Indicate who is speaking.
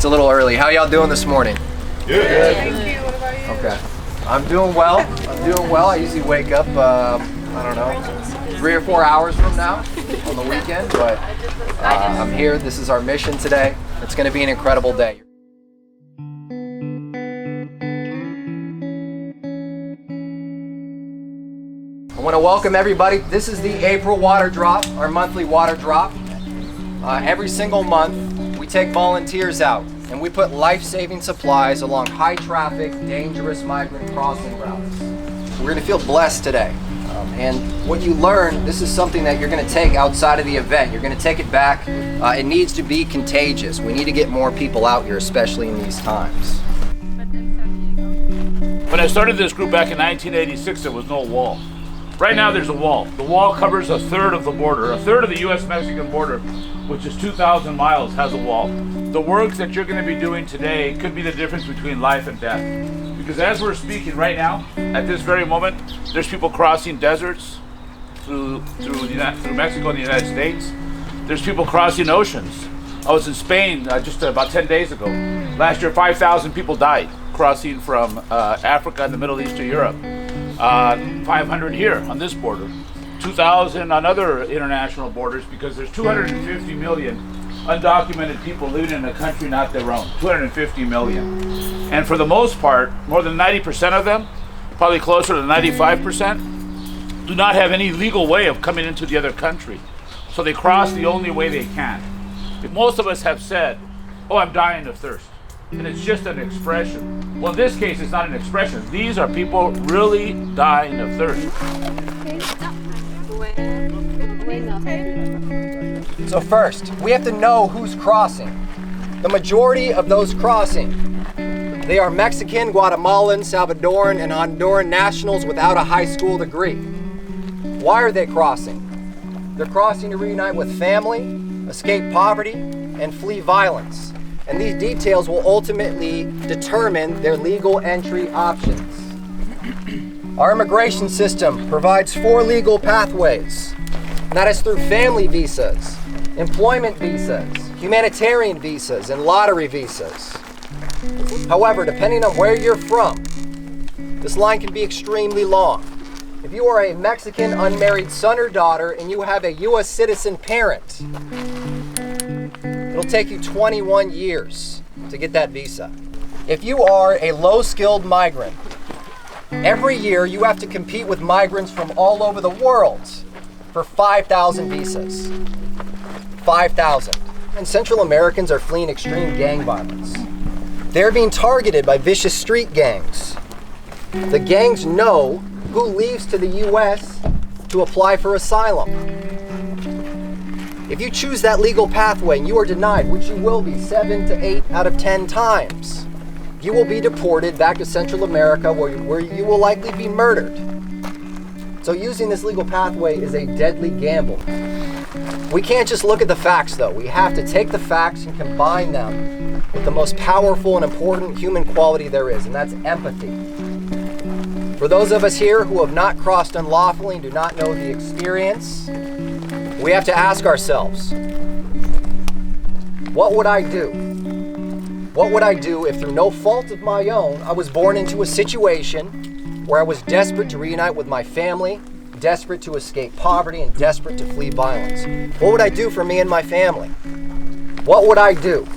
Speaker 1: It's a little early. How y'all doing this morning?
Speaker 2: Good.
Speaker 3: Thank you. What about you?
Speaker 1: Okay. I'm doing well. I usually wake up, I don't know, 3 or 4 hours from now on the weekend, but I'm here. This is our mission today. It's going to be an incredible day. I want to welcome everybody. This is the April water drop, our monthly water drop. Every single month, we take volunteers out and we put life-saving supplies along high-traffic, dangerous migrant crossing routes. We're going to feel blessed today. And what you learn, this is something that you're going to take outside of the event. You're going to take it back. It needs to be contagious. We need to get more people out here, especially in these times.
Speaker 2: When I started this group back in 1986, there was no wall. Right now there's a wall. The wall covers a third of the border. A third of the U.S.-Mexican border, which is 2,000 miles, has a wall. The work that you're going to be doing today could be the difference between life and death. Because as we're speaking right now, at this very moment, there's people crossing deserts through Mexico and the United States. There's people crossing oceans. I was in Spain just about 10 days ago. Last year, 5,000 people died crossing from Africa and the Middle East to Europe. 500 here on this border. 2,000 on other international borders, because there's 250 million undocumented people living in a country not their own. 250 million. And for the most part, more than 90% of them, probably closer to 95%, do not have any legal way of coming into the other country. So they cross the only way they can. Most of us have said, oh, I'm dying of thirst. And it's just an expression. Well, in this case, it's not an expression. These are people really dying of thirst.
Speaker 1: So first, we have to know who's crossing. The majority of those crossing, they are Mexican, Guatemalan, Salvadoran, and Honduran nationals without a high school degree. Why are they crossing? They're crossing to reunite with family, escape poverty, and flee violence. And these details will ultimately determine their legal entry options. Our immigration system provides 4 legal pathways. And that is through family visas, employment visas, humanitarian visas, and lottery visas. However, depending on where you're from, this line can be extremely long. If you are a Mexican unmarried son or daughter and you have a U.S. citizen parent, it'll take you 21 years to get that visa. If you are a low-skilled migrant, every year you have to compete with migrants from all over the world for 5,000 visas. 5,000. And Central Americans are fleeing extreme gang violence. They're being targeted by vicious street gangs. The gangs know who leaves to the U.S. to apply for asylum. If you choose that legal pathway and you are denied, which you will be 7 to 8 out of 10 times, you will be deported back to Central America where you will likely be murdered. So using this legal pathway is a deadly gamble. We can't just look at the facts though. We have to take the facts and combine them with the most powerful and important human quality there is, and that's empathy. For those of us here who have not crossed unlawfully and do not know the experience, we have to ask ourselves, what would I do? What would I do if through no fault of my own, I was born into a situation where I was desperate to reunite with my family, desperate to escape poverty, and desperate to flee violence? What would I do for me and my family? What would I do?